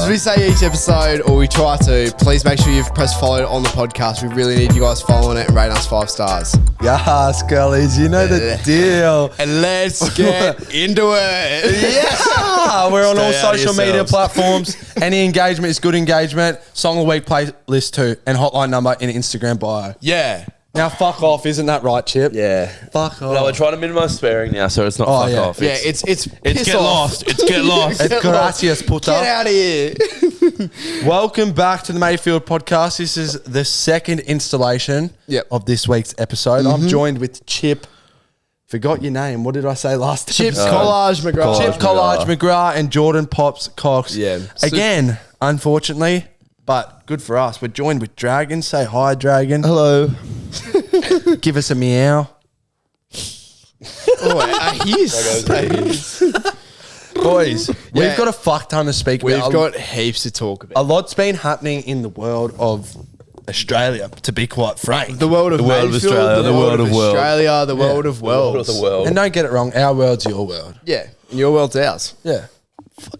we say each episode, or we try to, please make sure you've pressed follow on the podcast. We really need you guys following it and rating us 5 stars. Yes, girlies, you know the deal. And let's get into it. Yeah, we're on all Stay out of social media yourselves. platforms. Any engagement is good engagement. Song of the week playlist too, and hotline number in Instagram bio. Yeah. Now, fuck off, isn't that right, Chip? Yeah. Fuck off. No, we're trying to minimise swearing now, so it's not Oh, fuck yeah. off. Yeah, it's It's piss get off. lost. It's get lost. It's gracias, puta. Get out of here. Welcome back to the Mayfield podcast. This is the second installation of this week's episode. I'm joined with Chip. Forgot your name. What did I say last Chip episode? Collage McGrath. Chip Collage McGrath and Jordan Pops Cox. Yeah. Again, unfortunately, but good for us. We're joined with Dragon. Say hi, Dragon. Hello. Give us a meow. Oh, a hiss. Boys, Yeah. we've got a fuck ton to speak We've about. got heaps to talk A about. lot's been happening in the world of Australia, to be quite frank. The world of world of Mayfield, Australia, the world of Australia, the world of World worlds. of the world. And don't get it wrong, our world's your world. Yeah, and your world's ours. Yeah.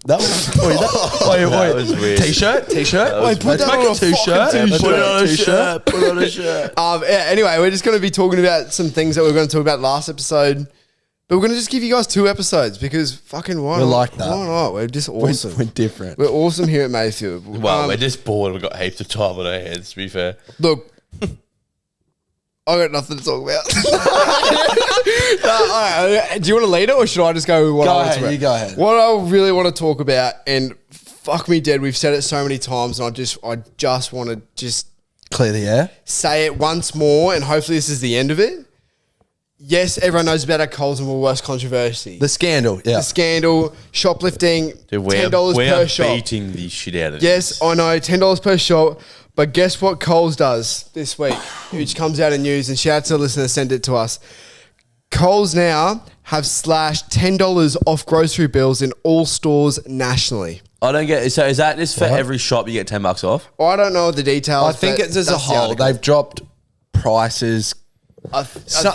That was, wait. was weird. T-shirt? Wait, put Let's that make on a a t-shirt. fucking Put it on a t-shirt. Put on a shirt. Yeah, anyway, we're just going to be talking about some things that we were going to talk about last episode. But we're going to just give you guys 2 episodes because fucking why We not? like that. Why not? We're just awesome. We're different. We're awesome here at Mayfield. Well, we're just bored. We've got heaps of time on our hands, to be fair. Look, I got nothing to talk about. All right, do you want to lead it or should I just go with what Go I want to ahead, talk you about? go ahead. What I really want to talk about, and fuck me dead, we've said it so many times, and I just want to just Clear the air. say it once more, and hopefully this is the end of it. Yes, everyone knows about our Coles and Woolworths controversy. The scandal, yeah. The scandal, shoplifting, Dude, we're $10 per shop. beating the shit out of Yes, this. I know, $10 per shop. But guess what Coles does this week, which comes out in news, and shout out to the listener that sent it to us. Coles now have slashed $10 off grocery bills in all stores nationally. I don't get it. So is that just for What? every shop you get $10 off? I don't know the details. I think but it's as a that's the whole. article. They've dropped prices.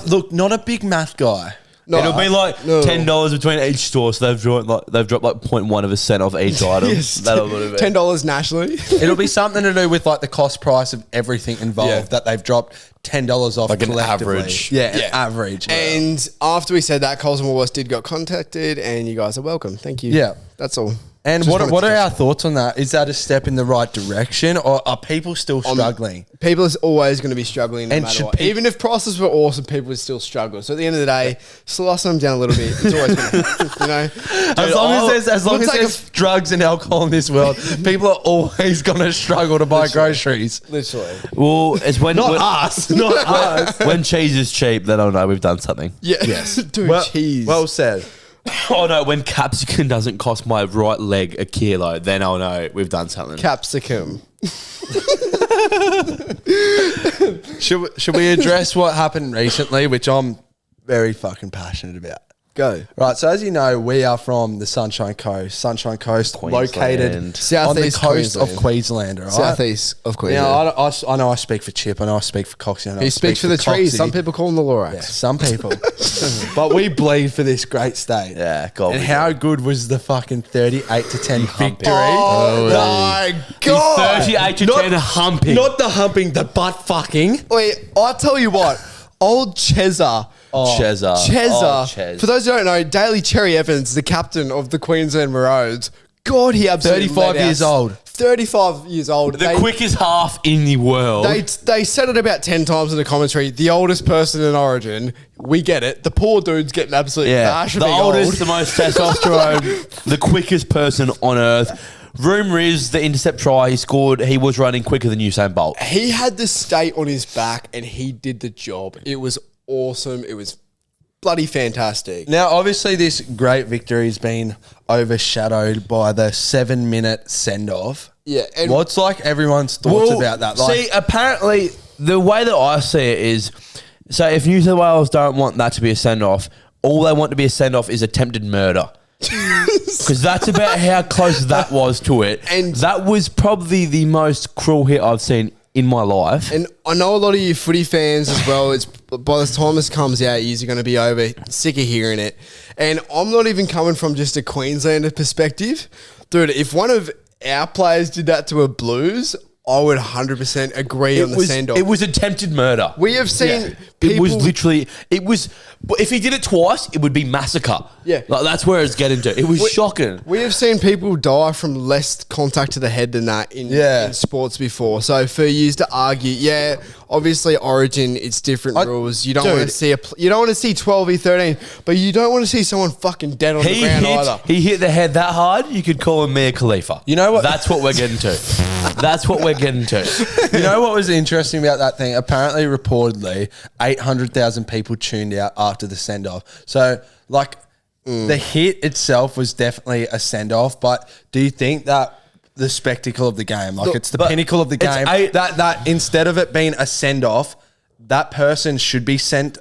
Look, not a big math guy. No, It'll be like no. $10 between each store, so they've dropped like 0.1% off each item. Yes, That'll be it. $10 nationally. It'll be something to do with like the cost price of everything involved Yeah. that they've dropped $10 off Like an collectively. average. Yeah, an Yeah. average. And after we said that, Coles and Woolworths did got contacted, and you guys are welcome. Thank you. Yeah. That's all. And Just what wanted to are touch- our thoughts on that? Is that a step in the right direction, or are people still struggling? People is always going to be struggling no And matter should what. peop- Even if prices were awesome, people would still struggle. So at the end of the day, slice them down a little bit. It's always going to, you know. As long as Looks like there's drugs and alcohol in this world, people are always going to struggle to buy groceries. Literally. Well, it's when Not when, us, not us. when cheese is cheap, then I'll know we've done something. Yeah. Yes. Dude, cheese. Well said. Oh no, when capsicum doesn't cost my right leg a kilo, then I'll know we've done something. Capsicum. Should we address what happened recently, which I'm very fucking passionate about? Go. Right, so as you know, we are from the Sunshine Coast. Sunshine Coast, Queensland. located on the Southeast coast of Queensland. Queensland, all right? Southeast of Queensland. Now, I know I speak for Chip, I know I speak for Coxie, I know I he speaks for the trees. Coxie. Some people call him the Lorax. Yeah, some people. But we bleed for this great state. Yeah, God. And how good was the fucking 38-10 victory? Oh my God. 38 to Not- 10 humping. Not the humping, the butt fucking. Wait, I'll tell you what. Old Chezza. Chezza. Chezza. Oh, Chez. For those who don't know, Daly Cherry Evans, the captain of the Queensland Maroons, God, he absolutely 35 let years out- old. 35 years old. The quickest half in the world. They said it about 10 times in the commentary. The oldest person in Origin. We get it. The poor dude's getting absolutely bashed. the oldest, the most testosterone, the quickest person on earth. Rumour is the intercept try he scored, he was running quicker than Usain Bolt. He had the state on his back and he did the job. It was awesome. It was bloody fantastic. Now, obviously, this great victory has been overshadowed by the 7-minute send-off. Yeah. And What's like everyone's thoughts about that? Like, see, apparently, the way that I see it is, so if New South Wales don't want that to be a send-off, all they want to be a send-off is attempted murder. Because that's about how close that was to it. And- that was probably the most cruel hit I've seen in my life. And I know a lot of you footy fans as well. It's by the time this comes out, you're going to be over sick of hearing it. And I'm not even coming from just a Queenslander perspective. Dude, if one of our players did that to a Blues, I would 100% agree on the send-off. It was attempted murder. We have seen It was literally, but if he did it twice, it would be massacre. Yeah. Like, that's where it's getting to. It was shocking. We have seen people die from less contact to the head than that in sports before. So for you to argue, obviously Origin, it's different rules. You don't want to see you don't want to see 12v13, but you don't want to see someone fucking dead on the ground either. He hit the head that hard, you could call him Mia Khalifa. You know what? That's what we're getting to. That's what we're getting to. You know what was interesting about that thing? Apparently, reportedly, 800,000 people tuned out after the send-off. So, like, the hit itself was definitely a send-off, but do you think that the spectacle of the game, like it's the pinnacle of the game, that instead of it being a send-off, that person should be sent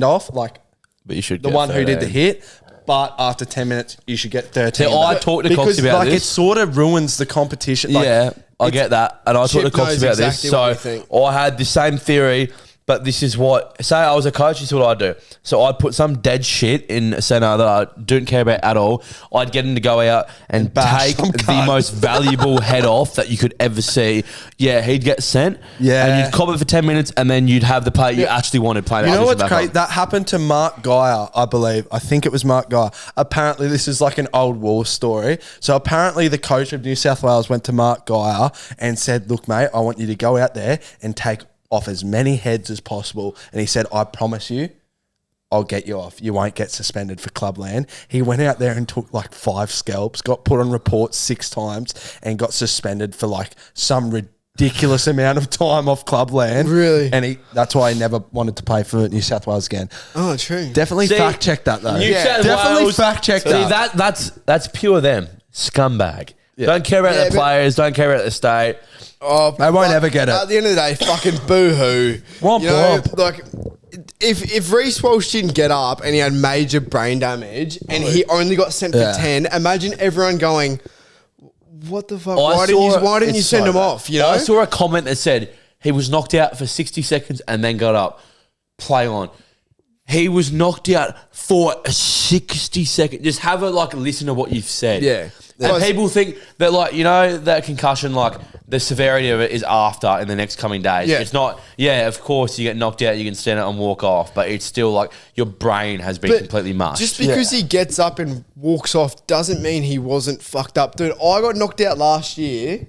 off, like but you should the one who did the hit, but after 10 minutes, you should get 13. I talked to Cox about this. It sort of ruins the competition. Like, I get that. And I talked to Cox about this. So I had the same theory, but this is what, say I was a coach, this is what I'd do. So I'd put some dead shit in a centre that I didn't care about at all. I'd get him to go out and take the most valuable head off that you could ever see. Yeah, he'd get sent. Yeah. And you'd cop it for 10 minutes and then you'd have the player you actually wanted playing. You know what's great? That happened to Mark Geyer, I believe. I think it was Mark Geyer. Apparently, this is like an old war story. So apparently the coach of New South Wales went to Mark Geyer and said, look, mate, I want you to go out there and take off as many heads as possible. And he said, I promise you, I'll get you off. You won't get suspended for clubland. He went out there and took like 5 scalps, got put on report 6 times and got suspended for like some ridiculous amount of time off clubland. Really? And that's why he never wanted to play for New South Wales again. Oh, true. Definitely fact check that though. Definitely fact check that. That's pure them. Scumbag. Yeah. Don't care about the players, don't care about the state. Oh, they won't ever get it. At the end of the day, fucking boo-hoo. Like, if Reece Walsh didn't get up and he had major brain damage and he only got sent for 10, imagine everyone going, what the fuck? Why didn't you send him off? You know? I saw a comment that said he was knocked out for 60 seconds and then got up. Play on. He was knocked out for 60 seconds. Just have a listen to what you've said. Yeah. And people think that that concussion, the severity of it is after in the next coming days. Yeah. It's not, of course you get knocked out, you can stand up and walk off, but it's still your brain has been completely mushed. Just because he gets up and walks off doesn't mean he wasn't fucked up. Dude, I got knocked out last year.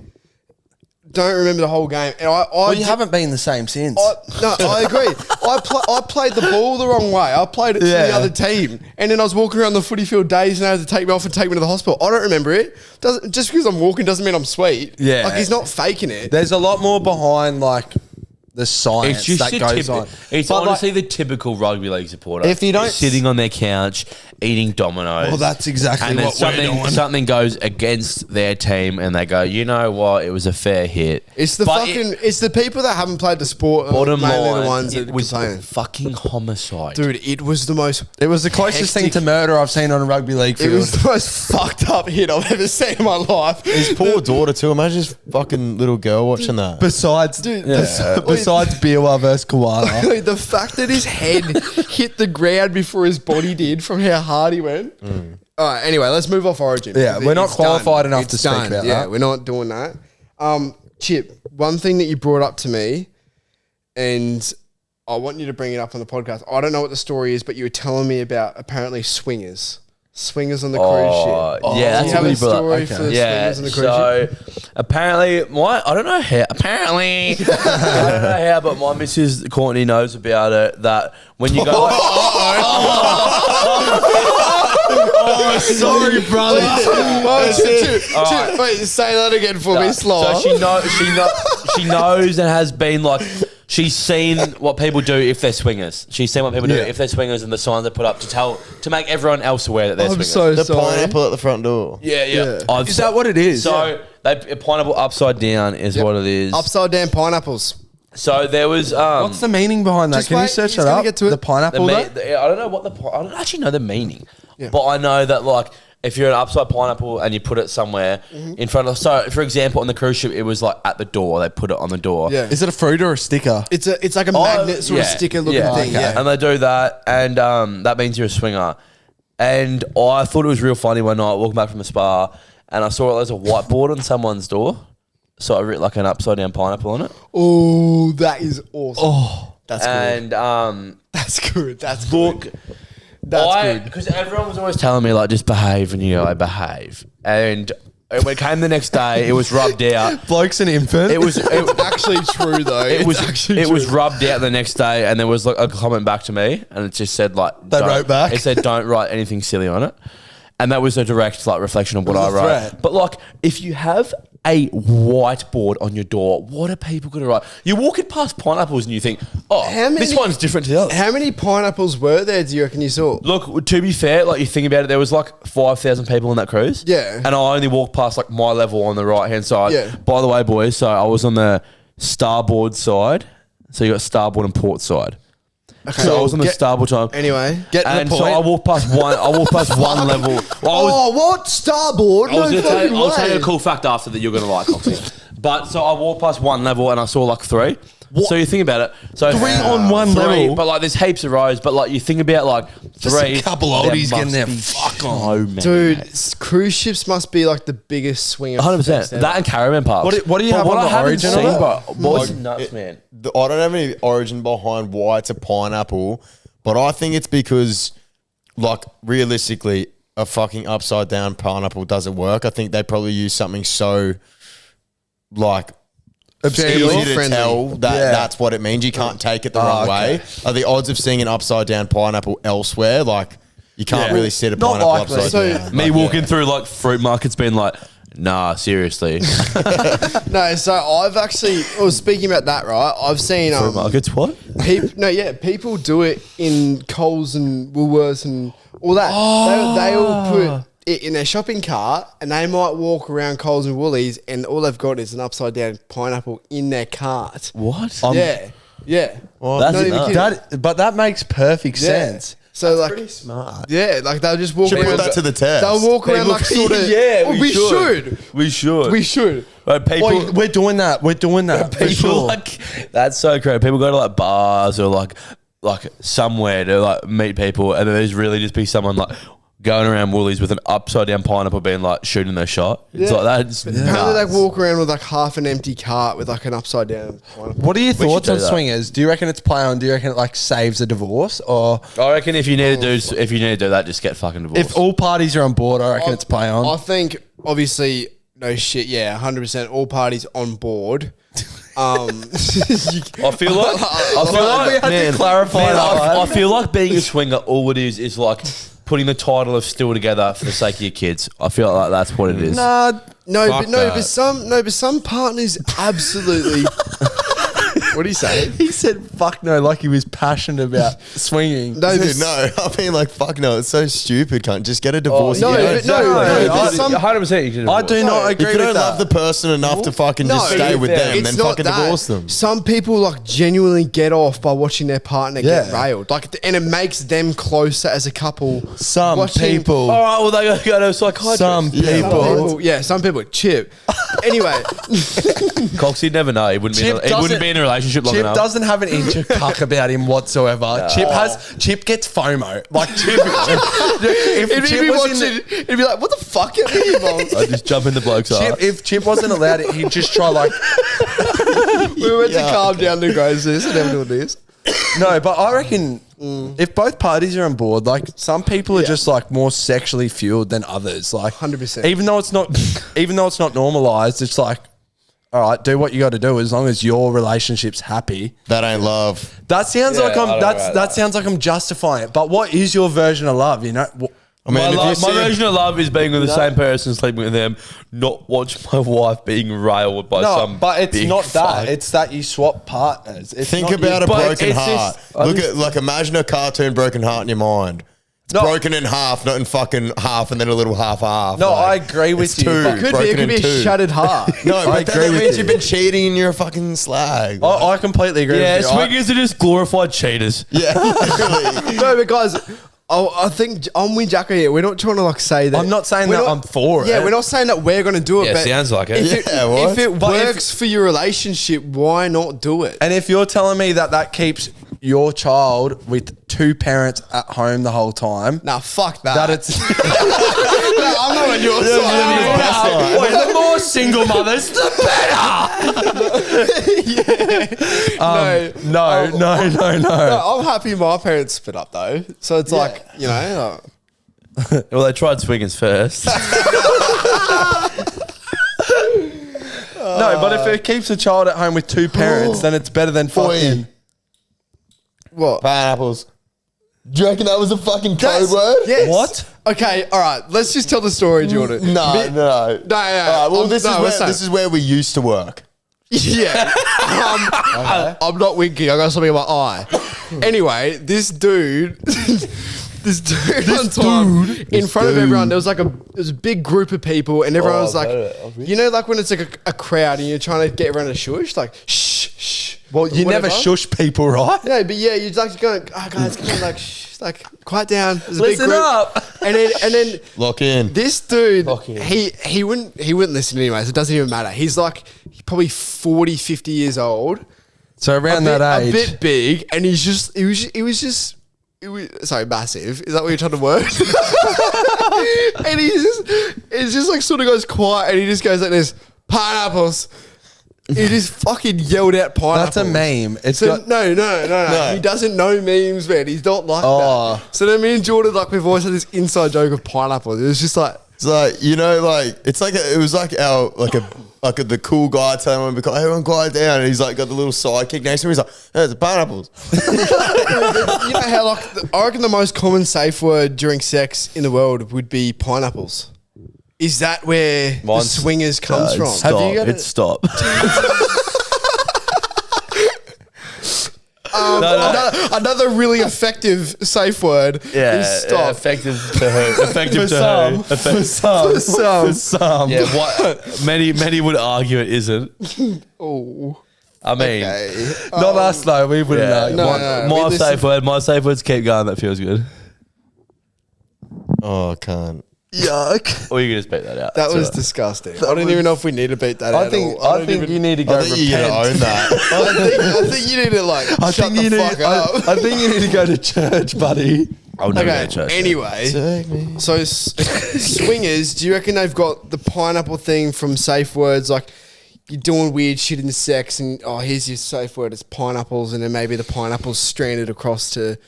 Don't remember the whole game. And you haven't been the same since. I agree. I played the ball the wrong way. I played it to the other team. And then I was walking around the footy field days and I had to take me off and take me to the hospital. I don't remember it. Just because I'm walking doesn't mean I'm sweet. Yeah. He's not faking it. There's a lot more behind the science that goes on. It's honestly the typical rugby league supporter. If you don't sitting on their couch eating Dominoes. Well, that's exactly and what we're doing. Something goes against their team, and they go, you know what? It was a fair hit. It's it's the people that haven't played the sport. Bottom line, the ones it that was complain. fucking homicide, dude. It was the closest thing to murder I've seen on a rugby league field. It was the most fucked up hit I've ever seen in my life. His poor daughter too. Imagine his fucking little girl watching that. Besides Biwa versus Koala. The fact that his head hit the ground before his body did from how hard he went. All right, anyway, let's move off Origin. Yeah, we're not qualified enough to speak about that. Yeah, we're not doing that. Chip, one thing that you brought up to me, and I want you to bring it up on the podcast. I don't know what the story is, but you were telling me about apparently swingers. Swingers on the cruise ship. Yeah, that's a really story for the swingers on the cruise ship. Apparently, I don't know how. Apparently, I don't know how, but my missus Courtney knows about it. That when you go, sorry, brother. Wait, say that again for me, slower. So she knows and has been she's seen what people do if they're swingers. She's seen what people do if they're swingers and the signs they put up to make everyone else aware that they're swingers. So the sorry. pineapple at the front door. Yeah. Is that what it is? So pineapple upside down is what it is. Upside down pineapples. So there was what's the meaning behind that? Can you search that up? Get to it. The pineapple. I don't know I don't actually know the meaning, but I know that if you're an upside pineapple and you put it somewhere in front of, so for example, on the cruise ship, it was at the door. They put it on the door. Yeah. Is it a fruit or a sticker? It's like a magnet sort of sticker looking thing. Okay. Yeah. And they do that, and that means you're a swinger. And I thought it was real funny one night walking back from the spa, and I saw there's a whiteboard on someone's door. So I wrote like an upside down pineapple on it. Oh, that is awesome. Oh, that's good. And that's good. That's look, good. That's good. Because everyone was always telling me like just behave, and I behave. And when it came the next day, it was rubbed out. Bloke's an infant. It was Actually true though. it was rubbed out the next day, and there was like a comment back to me, and it just said like They wrote back? It said don't write anything silly on it, and that was a direct like reflection of what I was a wrote. threat. But like, if you have a whiteboard on your door, what are people going to write? You're walking past pineapples and you think, this one's different to the other. How many pineapples were there? Do you reckon you saw? Look, to be fair, like you think about it, there was like 5,000 people on that cruise. Yeah. And I only walked past like my level on the right hand side. Yeah. By the way, boys, so I was on the starboard side. So you got starboard and port side. Okay. So I was on the starboard side. Anyway, Get to the And point. so I walked past one. I walked past one level. Well, what starboard? I'll No fucking tell you way. a cool fact after that you're going to like, Coxie. But so I walked past one level and I saw like three. So you think about it. So 3 on one level? But like there's heaps of rows. But like you think about like Just three. a couple there oldies getting must their be fuck so on. many, Dude, mate. cruise ships must be like the biggest swing of 100%. That and caravan parks. What do you But have what on I the haven't origin of seen, it? bro, was Like, nuts, man. I don't have any origin behind why it's a pineapple, but I think it's because, like, realistically, a fucking upside down pineapple doesn't work. I think they probably use something so, like, easy to friendly. tell that that's what it means. You can't take it the wrong way. Are the odds of seeing an upside down pineapple elsewhere, like, you can't really sit a Not pineapple likely. upside So- down. Me walking through like fruit markets being like, nah, seriously. No, so I've actually, speaking about that, right? I've seen fruit markets, what? people do it in Coles and Woolworths and all that. They all put it in their shopping cart, and they might walk around Coles and Woolies, and all they've got is an upside down pineapple in their cart. What? Yeah. Well, That's Not even enough. kidding. But that makes perfect Yeah. sense. So like, pretty smart. yeah, like they'll just walk Should around. put that to the test. They'll walk around like sort of. Yeah, we should. We should. We should. Like people, Oi, we're doing that. We're doing that. For people sure. like that's so crazy. People go to like bars or like somewhere to like meet people, and then there's really just be someone like going around Woolies with an upside down pineapple, being like shooting their shot. It's Yeah. like that. It's Apparently, nuts. they walk around with like half an empty cart with like an upside down pineapple. What are your should thoughts do on that. swingers? Do you reckon it's play on? Do you reckon it like saves a divorce? Or I reckon if you need to do that, just get fucking divorced. if all parties are on board, I reckon it's play on. I think obviously no shit. Yeah, 100%. All parties on board. I feel like we had to man, clarify man, that I one. feel like being a swinger, all it is like putting the title of still together for the sake of your kids. I feel like that's what it is. Nah, No, Fuck but some partners absolutely. What do you say? he said fuck no, like he was passionate about swinging. No, Dude, no, I mean, like, fuck no, it's so stupid, cunt. Just get a divorce. no, You but don't- but some- 100% you can. I do not No, agree If you with don't that. love the person enough to fucking just No, stay with them, it's then not fucking that. divorce them. Some people like genuinely get off by watching their partner get Yeah. railed, like, and it makes them closer as a couple. Some watching- people. All right, well they go to a psychiatrist. Some Some people. some people. Chip. Anyway, Cox, you'd never know. He wouldn't be. He wouldn't be in a relationship long Chip enough. doesn't have an inch of cuck about him whatsoever. Chip gets FOMO. Like Chip, if if Chip he'd be was watching, in the, he'd be like, "What the fuck, get me involved?" I just jump in the bloke's Chip, ass. if Chip wasn't allowed it, he'd just try like We went to calm down the guys. This and never doing this. no. But I reckon if both parties are on board, like some people are just like more sexually fueled than others. Like 100%. Even though it's not normalized, it's like. All right, do what you got to do as long as your relationship's happy. That ain't love. That sounds like I don't know about that sounds like I'm justifying it. But what is your version of love? You know, I mean, My if you see version of love is being with the same person, sleeping with them, not watch my wife being railed by no, some. but it's big not that. fuck. It's that you swap partners. It's think not about you, a but broken it's heart. just- Look at, like, imagine a cartoon broken heart in your mind. It's No. broken in half, not in fucking half and then a little half. No, Like, I agree with it's you, two, but- It broken could be in a two. shattered heart. No, I but agree that with means you. you've been cheating and you're a fucking slag. I completely agree Yeah, with you. swingers are just glorified cheaters. Yeah, really. No, but guys, I think I'm with Jacko here. We're not trying to like say that. I'm not saying we're that I'm for it. Yeah, we're not saying that we're going to do it. Yeah, but sounds like it. If Yeah, what? if it But if- works for your relationship, why not do it? And if you're telling me that keeps your child with two parents at home the whole time, Nah, fuck that. that it's I'm not on your side. Wait, the more single mothers, the better. No, I'm happy my parents split up though. So it's like, you know. Well, they tried swingers first. No, but if it keeps a child at home with two parents, then it's better than fucking. What? Pineapples. Do you reckon that was a fucking code word? Yes. What? Okay, all right. Let's just tell the story, Jordan. No. All right, well, This is where we used to work. Yeah. I'm not winking. I got something in my eye. Anyway, this dude on time, in front of everyone, there was a big group of people, and everyone was like, you know, like when it's like a crowd and you're trying to get everyone to shush, like shh, shh. Well, you never shush people, right? Yeah, but yeah, you're like going, guys, come on, like shh, like quiet down. There's a big Listen group. up. And then Lock in. this dude, he wouldn't listen anyways. It doesn't even matter. He's probably 40, 50 years old. So around that age. A bit big, and he was massive. Is that what you're trying to word? And it's just like sort of goes quiet, and he just goes like this, pineapples. He just fucking yelled out pineapples. That's a meme. It's So, got, no. He doesn't know memes, man. He's not like that. So then me and Jordan, we've always had this inside joke of pineapples. It was just like, It's like, you know, like it was like our the cool guy telling everyone, everyone quiet down, and he's like got the little sidekick next to him. He's like, "There's the pineapples." you know how I reckon the most common safe word during sex in the world would be pineapples. Is that where the swingers comes from? Stop. Stop. Another really effective safe word is stop. Effective to her. Effective to some. her. For some. Yeah, what many would argue it isn't. Oh, I mean, okay. Not us though. We wouldn't argue. My safe words keep going. That feels good. Oh, I can't. Yuck. Or you can just beat that out. That was disgusting. I don't even know if we need to beat that out. I think you need to go I think you're gonna own that. I think you need to shut the fuck up. I think you need to go to church, buddy. I would never go Okay, to church. anyway, so swingers, do you reckon they've got the pineapple thing from safe words, like you're doing weird shit in sex and here's your safe word, it's pineapples, and then maybe the pineapple's stranded across to,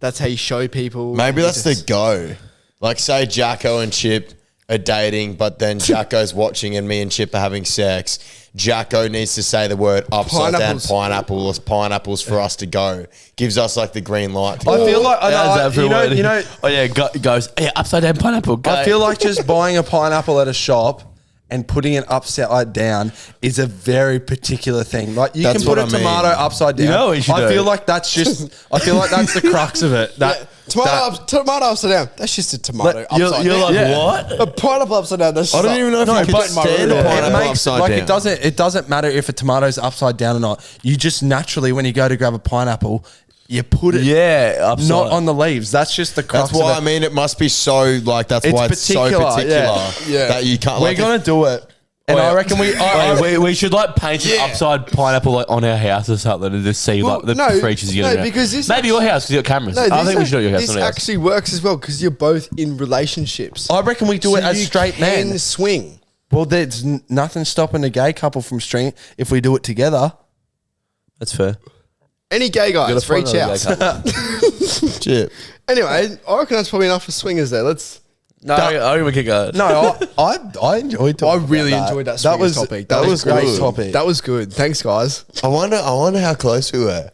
that's how you show people. Maybe that's the go. Like say Jacko and Chip are dating, but then Jacko's watching and me and Chip are having sex. Jacko needs to say the word upside down pineapples for us to go. Gives us like the green light. I feel like you know. Oh yeah, goes upside down pineapple. Go. I feel like just buying a pineapple at a shop and putting it upside down is a very particular thing. Like you That's can put a what I mean. tomato upside down. You know what you should I do? feel like that's the crux of it. Tomato upside down. That's just a tomato upside You're down. like, what? A pineapple upside down. That's I don't even know if you could stand a pineapple upside down. It doesn't matter if a tomato's upside down or not. You just naturally, when you go to grab a pineapple, you put it upside. not on the leaves. That's just the crux That's why of it. I mean it must be so like that's It's why it's so particular yeah. that you can't. We're Like, gonna do it. And I reckon we should paint an upside pineapple on our house or something and just see the creatures you're gonna because this maybe your house because you got cameras. I think we should do it at your house. This actually works as well because you're both in relationships. I reckon we do it as straight men. You can swing. Well, there's nothing stopping a gay couple from string if we do it together. That's fair. Any gay guys, reach out. Chip. Anyway, I reckon that's probably enough for swingers there. No, I reckon we could go. No, I enjoyed talking I really about enjoyed that That swingers was topic. That was great good. topic. That was good. Thanks, guys. I wonder how close we were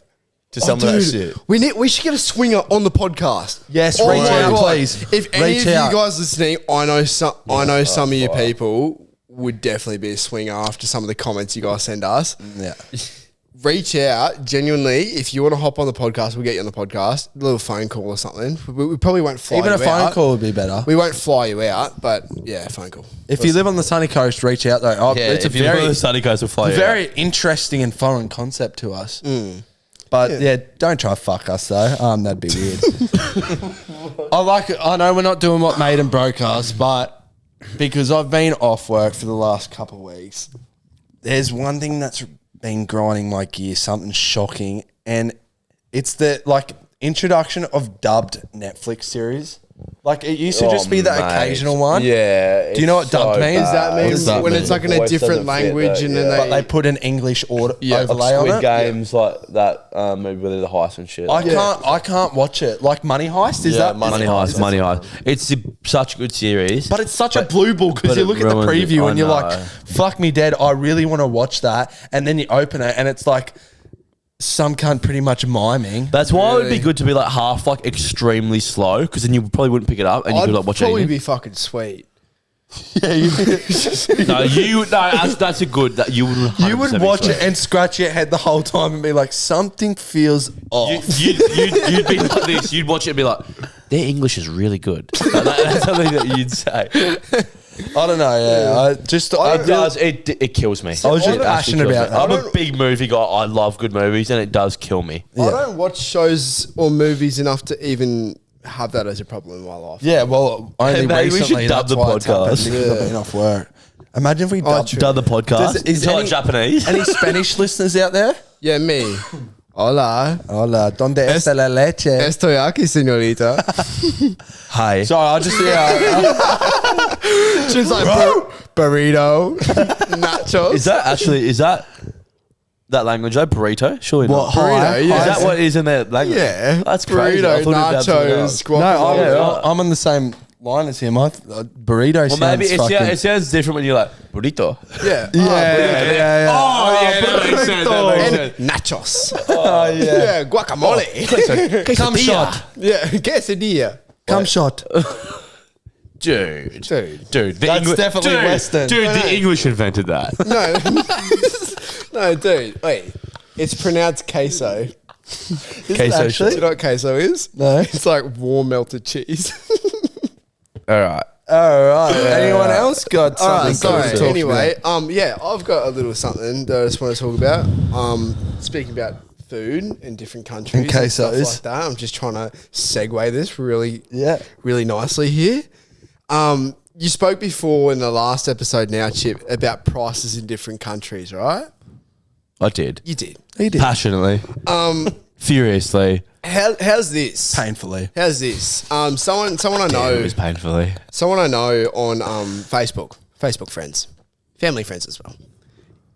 to some of that shit. We should get a swinger on the podcast. Yes, Oh reach my out, God. please. If any Reach of out. you guys listening, I know some of you people would definitely be a swinger after some of the comments you guys send us. Yeah. Reach out, genuinely. If you want to hop on the podcast, we'll get you on the podcast. A little phone call or something. We probably won't fly Even you a phone out. call would be better. We won't fly you out, but yeah, phone call. If you live on the sunny coast, reach out though. Oh, it's a if you live on very, the sunny coast, we'll fly you very interesting and foreign concept to us. But yeah, don't try to fuck us though. That'd be weird. I know we're not doing what made and broke us, but because I've been off work for the last couple of weeks, there's one thing that's been grinding my gear, something shocking, and it's the introduction of dubbed Netflix series. Like it used to just be the occasional one. Yeah. Do you know what dubbed means? Does that mean does that when mean? it's like in a Voice different doesn't fit language that, and yeah. then But they put an English overlay on Squid it. Games like that movie with the heist and shit. I can't watch it. Like Money Heist is that Money Heist. It's such a good series. But it's such a blue ball because but you it look at the ruins it. preview I and you're know. like, fuck me dead, I really want to watch that. And then you open it and it's like some cunt pretty much miming. That's why it would be Really? good to be like half like extremely slow because then you probably wouldn't pick it up and you I'd could like watch probably it. be fucking sweet. That's a good that you would. You would 100% watch be it and scratch your head the whole time and be like, something feels off. You'd be like this. You'd watch it and be like, their English is really good. That's something that you'd say. I don't know. Yeah, It kills me. I was just It actually passionate kills about me. that. I'm a big movie guy. I love good movies, and it does kill me. I don't watch shows or movies enough to even have that as a problem in my life. Yeah, well, only Hey, maybe we recently should dub that's the why it's happened, podcast. because I've been off work. Imagine if we dubbed Done the podcast. Is Is it like any- Japanese? any Spanish listeners out there? Yeah, me. Hola. Hola, donde está la leche? Estoy aquí, señorita. Hi. Sorry, I just She's like burrito, nachos. Is that language? Is that burrito? Surely What, not. hi? Burrito, yeah. Is that what it is in their language? Yeah, That's crazy. burrito, I thought it'd be something nachos, else. guacamole. I'm on the same line as him. Burrito Well, sounds maybe fucking... it sounds different when you're like burrito. Yeah. yeah. Oh, yeah, that makes sense. And nachos. Oh, yeah. Yeah, guacamole. Come shot. Yeah, quesadilla. Come shot. Dude. Dude. That's definitely Western. Dude, the English invented that. No. No, dude. Wait. It's pronounced queso. Queso. Do you know what queso is? No. It's like warm melted cheese. All right. All right. Anyone else got All something? right, good to sorry. talk Anyway, about? yeah, I've got a little something that I just want to talk about. Speaking about food in different countries And and stuff quesos. like that. I'm just trying to segue this really nicely here. You spoke before in the last episode now, Chip, about prices in different countries, right? I did. You did. He did. Passionately. Furiously. How's this? Painfully. How's this? Someone I It know, was painfully. someone I know on Facebook friends, family friends as well.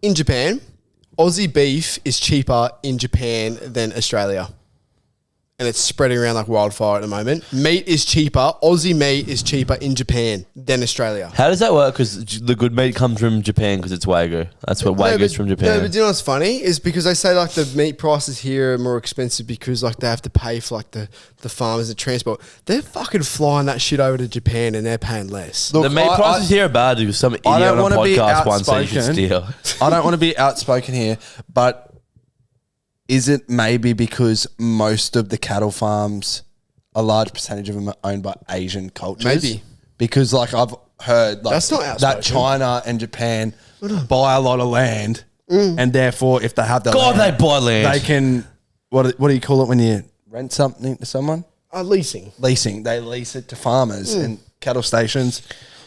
In Japan, Aussie beef is cheaper in Japan than Australia. And it's spreading around like wildfire at the moment. Meat is cheaper. Aussie meat is cheaper in Japan than Australia. How does that work? Because the good meat comes from Japan because it's Wagyu. That's what Wagyu is from No, Japan. but do you know what's funny? Is because they say like the meat prices here are more expensive because like they have to pay for like the farmers and transport. They're fucking flying that shit over to Japan and they're paying less. Look, The meat prices here are bad because some idiot don't on a wanna be podcast once said you should outspoken. steal. I don't want to be outspoken here, but is it maybe because most of the cattle farms, a large percentage of them are owned by Asian cultures? Maybe. Because like I've heard like That's not outspoken. that China and Japan buy a lot of land and therefore if they have the God, land, they buy land. they can, what do you call it when you rent something to someone? Leasing. Leasing. They lease it to farmers and cattle stations.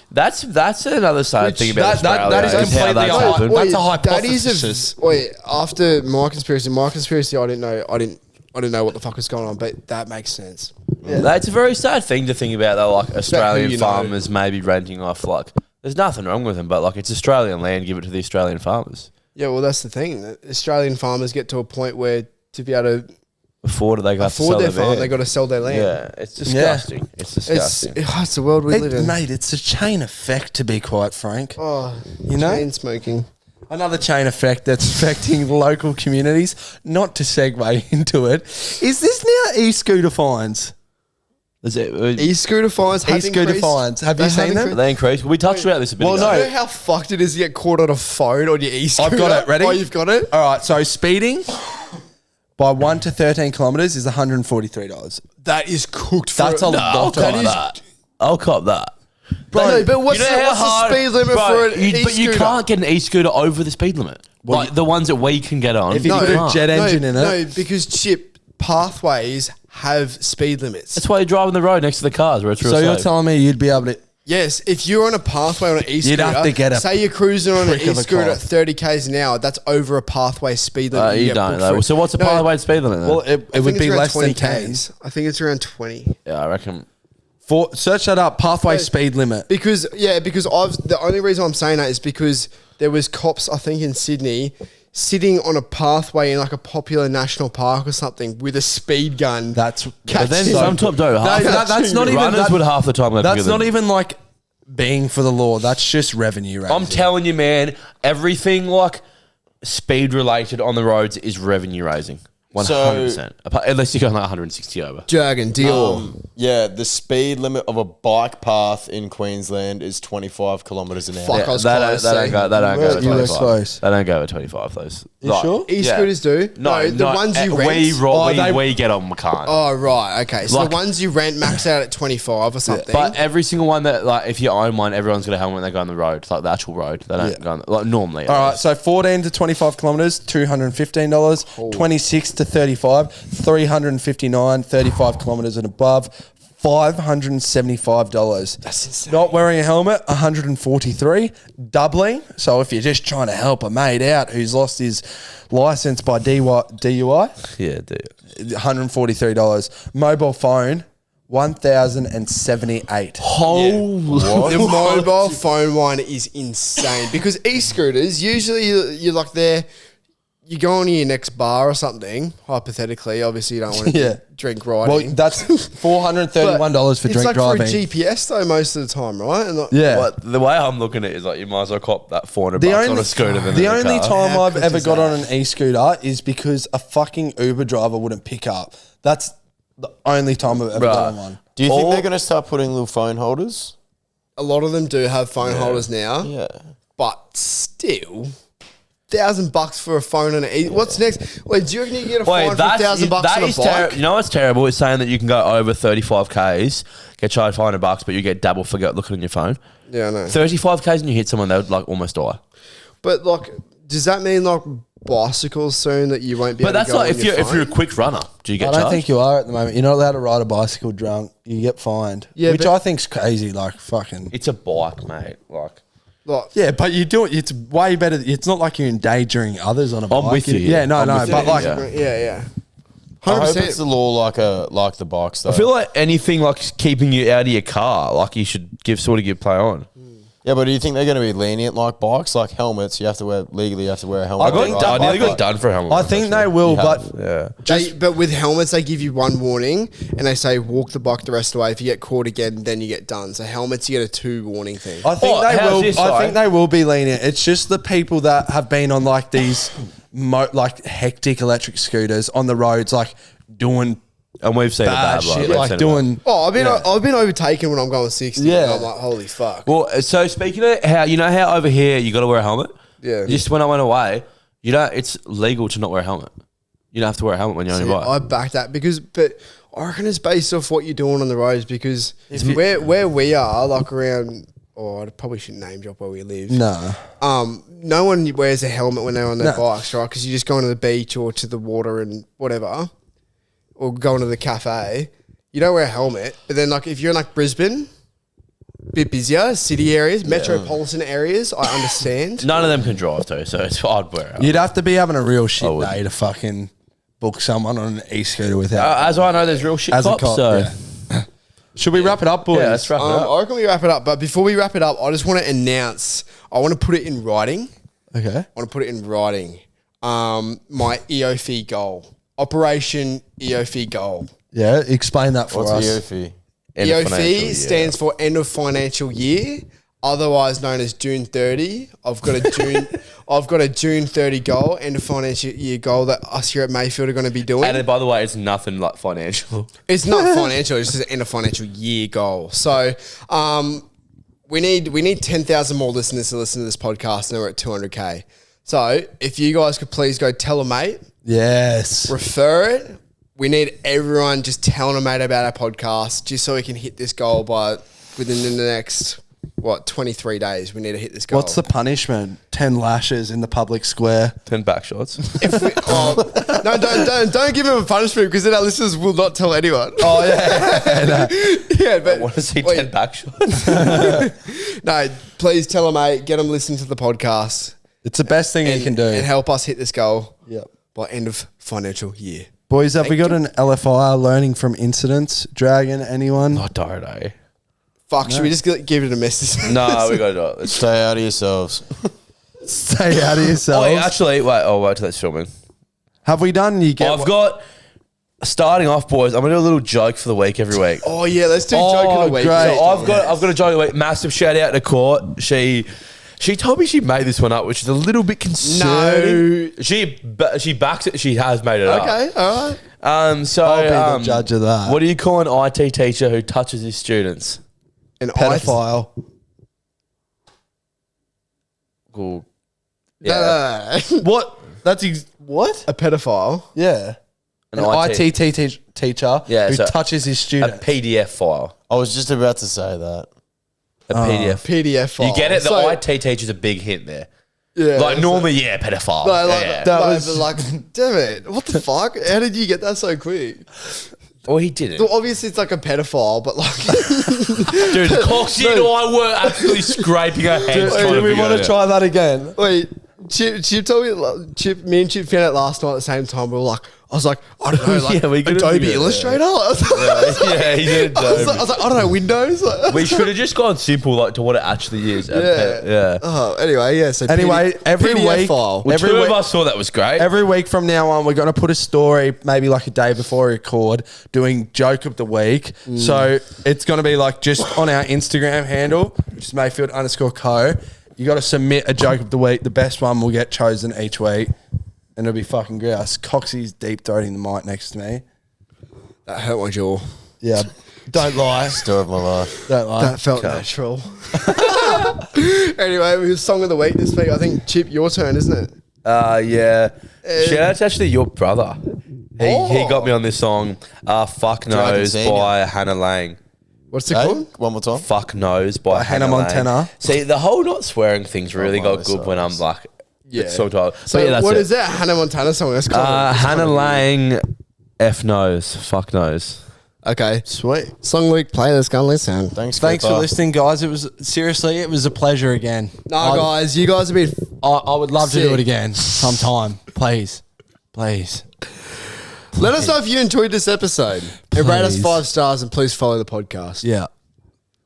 That's another side thing about Australia. that is how completely that's off. happened. That's a That is hypothesis. after my conspiracy, I didn't know what the fuck was going on, but that makes sense. That's a very sad thing to think about though, like Australian you know. farmers maybe renting off like there's nothing wrong with them, but like it's Australian land, give it to the Australian farmers. Yeah, well, that's the thing. Australian farmers get to a point where to be able to Afford it, they got to sell afford their their farm, land. they got to sell their land. Yeah, it's disgusting. It's disgusting. It's the world we live in. Mate, it's a chain effect to be quite frank. Oh, You know? chain smoking. Another chain effect that's affecting local communities. Not to segue into it, is this now e-scooter fines? Is it? E-scooter fines have E-scooter increased. fines. Have you They seen them? increased. They increased. We touched about this a bit Well, ago. no. You know how fucked it is to get caught on a phone on your e-scooter? I've got it. Ready? Oh, you've got it? All right, so speeding by 1 to 13 kilometres is $143. That is cooked for That's a No, I'll lot. cop That is- that. I'll cop that. Bro, but what's, You know the, how what's the hard- speed limit bro, for an you- e-scooter? But you can't get an e-scooter over the speed limit. Like the ones that we can get on. If you you put a can't. jet engine in it. No, because Chip, pathways have speed limits. That's why you're driving the road next to the cars where it's real So you're safe. telling me you'd be able to... Yes, if you're on a pathway on an e-scooter, have to get a say you're cruising on an prick of a e-scooter car. at 30 k's an hour, that's over a pathway speed limit. You get don't booked though. for it. So what's the No, pathway speed limit then? Well, it I would think be it's around less 20 than 10. Ks. I think it's around 20. yeah, I reckon Search that up. Pathway speed limit. Because the only reason I'm saying that is because there was cops, I think in Sydney, sitting on a pathway in like a popular national park or something with a speed gun. That's But then some top dough. that's not even runners that, would half the time. Go That's together. not even like being for the law. That's just revenue raising. I'm telling you, man. Everything like speed related on the roads is revenue raising. 100%. Unless you're going like 160 over. Jargon, deal. Yeah, the speed limit of a bike path in Queensland is 25 kilometres an hour. Fuck, I was They close. don't go over You were 25. close. They don't go over 25, those. You sure? E-scooters do. No, the ones you rent. We get on, we can't. Oh, right. Okay. So Like- the ones you rent max out at 25 or something. But every single one that, like, if you own one, everyone's got a helmet when they go on the road, like the actual road. They don't go on the, like, normally. All right, so 14 to 25 kilometres, $215. 26 to 35, $359. 35 kilometres and above, $575. That's insane. Not wearing a helmet, $143. Doubling. So if you're just trying to help a mate out who's lost his license by DUI, Yeah, dude. $143. Mobile phone, $1,078. The mobile phone one is insane because e-scooters, usually you're like there, you go on to your next bar or something, hypothetically. Obviously, you don't want to Yeah. drink riding. Well, that's $431 for it's drink like driving. for a GPS though most of the time, right? And like, Yeah. But the way I'm looking at it is like you might as well cop that $400 The on only, a scooter than the in a only car. time How I've quick ever is got that? on an e-scooter is because a fucking Uber driver wouldn't pick up. That's the only time I've ever got on one. Do you think they're going to start putting little phone holders? a lot of them do have phone holders now, Yeah. but still. $1,000 for a phone and what's next? Wait, do you reckon you can get a fine for $1,000 that on a is bike? You know what's terrible? It's saying that you can go over 35 Ks, get charged $500, but you get double for looking on your phone. Yeah, I know. 35 Ks and you hit someone, they would like almost die. But like, does that mean like bicycles soon that you won't be? But able that's to go like on if your you're phone? a quick runner, do you get I don't charged? think you are at the moment. You're not allowed to ride a bicycle drunk. You get fined. Yeah, which but- I think's crazy. Like fucking. It's a bike, mate. Like. Like, Yeah, but you do it. It's way better. It's not like you're endangering others on a bike. I'm with you. Yeah, no, I'm no. with But you, like, yeah. I hope 100%. it's the law like the bikes though. I feel like anything like keeping you out of your car, like you should give play on. Yeah, but do you think they're going to be lenient like bikes? Like helmets, you have to wear a helmet. I nearly got done for a helmet. I think they will. You But have. Yeah. But with helmets, they give you one warning and they say walk the bike the rest of the way. If you get caught again, then you get done. So helmets, you get a 2 warning thing. I think they how's will. this, I Si? think they will be lenient. It's just the people that have been on like these, like hectic electric scooters on the roads, like doing And we've seen bad it bad, shit, We've like seen it doing. Oh, I've been overtaken when I'm going 60. Yeah. And I'm like, holy fuck. Well, so speaking of how how over here you got to wear a helmet. Yeah. Just when I went away, it's legal to not wear a helmet. You don't have to wear a helmet when you're on See, your bike. I back that but I reckon it's based off what you're doing on the roads because where we are, like around, I probably shouldn't name drop where we live. No. No one wears a helmet when they're on their bikes, right? Because you're just going to the beach or to the water and whatever, or going to the cafe. You don't wear a helmet. But then, like, if you're in like Brisbane, bit busier, city areas, metropolitan areas, I understand. None of them can drive though, so it's I'd wear it. You'd have to be having a real shit would. day to fucking book someone on an e-scooter without. As I know, there's real shit As a cops. cop, So yeah. Should we wrap it up, boys? yeah, let's wrap it up. I reckon we wrap it up. But before we wrap it up, I just want to announce, I want to put it in writing. Okay. I want to put it in writing. My EOFI goal. Operation EOFI goal. Yeah. Explain that for What's us. EOFI? End of financial EOFI year. stands for end of financial year, otherwise known as June 30. I've got a June 30 goal, end of financial year goal that us here at Mayfield are going to be doing. And by the way, it's nothing like financial. It's not financial, it's just an end of financial year goal. So we need 10,000 more listeners to listen to this podcast, and we're at 200K. So if you guys could please go tell a mate, Yes. refer it. We need everyone just telling a mate about our podcast, just so we can hit this goal by within the next 23 days. We need to hit this goal. What's the punishment? 10 lashes in the public square. 10 back shots. No, don't give him a punishment because then our listeners will not tell anyone. Oh yeah. Yeah, but I want to see wait, 10 back shots. No, please tell a mate, get them listening to the podcast, It's the best thing you can do. and help us hit this goal Yep. by end of financial year. Boys, have we got an LFI learning from incidents? Dragon, anyone? I don't know. Fuck, should we just give it a message? No, we got to do it. Stay out of yourselves. Stay out of yourselves. Oh, yeah, actually, wait till that's filming. Have we done? You get. I've got, starting off, boys, I'm going to do a little joke for the week every week. Oh, yeah, let's do joke of the week. great. So I've got a joke of the week. Massive shout out to Court. She told me she made this one up, which is a little bit concerning. No. She backs it. She has made it up. Okay, all right. I'll be the judge of that. What do you call an IT teacher who touches his students? An Pedophile. Cool. Yeah. What? What? A pedophile. Yeah. An An IT teacher Yeah, who so touches his A students. PDF file. I was just about to say that. A PDF. PDF file. You get it? The So- IT teacher's a big hint there. Yeah. Like normally, yeah, pedophile. No, like, yeah. That no, was- but like, damn it. What the fuck? How did you get that so quick? Well, he didn't. So obviously, it's like a pedophile, but like. Dude, Coxie and I were absolutely scraping our heads trying Do to we figure want it to out. try that again? Wait, Chip told me, me and Chip found out last night at the same time. We were like, I was like, I don't know, like Yeah, we couldn't Adobe figure it out. Illustrator? I was like, Yeah, he did. I was like, I don't know, Windows? We should have just gone simple, like to what it actually is. Yeah. Oh, anyway, yeah. So Anyway, every PDF week- file. Well, Every two week- of us thought that was great. Every week from now on, we're going to put a story, maybe like a day before we record, doing joke of the week. So it's going to be like just on our Instagram handle, which is Mayfield_co. You got to submit a joke of the week. The best one will get chosen each week. And it'll be fucking grouse. Coxie's deep throating the mic next to me. That hurt my jaw. Yeah. Don't lie. Story of my life. Don't lie. That felt natural. Anyway, it was song of the week this week. I think, Chip, your turn, isn't it? Yeah. Shout out to actually your brother. He got me on this song, Fuck Dragon Knows Senior. by Hannah Lang. What's it Hey, called? one more time. Fuck Knows by Hannah Hannah Montana. Lang. See, the whole not swearing thing's really my got good when I'm songs. like, Yeah. it's so tired. So But yeah, that's what it. is that Hannah Montana song? That's Hannah Lang, F knows, fuck knows. Okay. Sweet. Song week playlist, go and listen. Thanks Thanks for Cooper. listening, guys. It was seriously, it was a pleasure again. No, guys, you guys have been. I would love to do Sick. it again sometime. Please. Please. Let us know if you enjoyed this episode. And rate us Please. 5 stars and please follow the podcast. Yeah.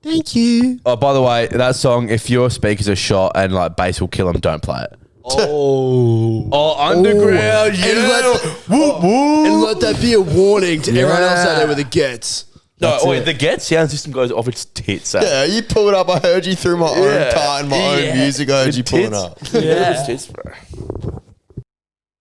Thank you. Oh, by the way, that song, if your speakers are shot and like bass will kill them, don't play it. Oh, underground, yeah. And let that be a warning to everyone else out there with the gets. No, wait, the Get sound system goes off its tits. Yeah, you pull it up. I heard you through my own car and my own music. I heard you pulling up. Yeah, its tits, bro.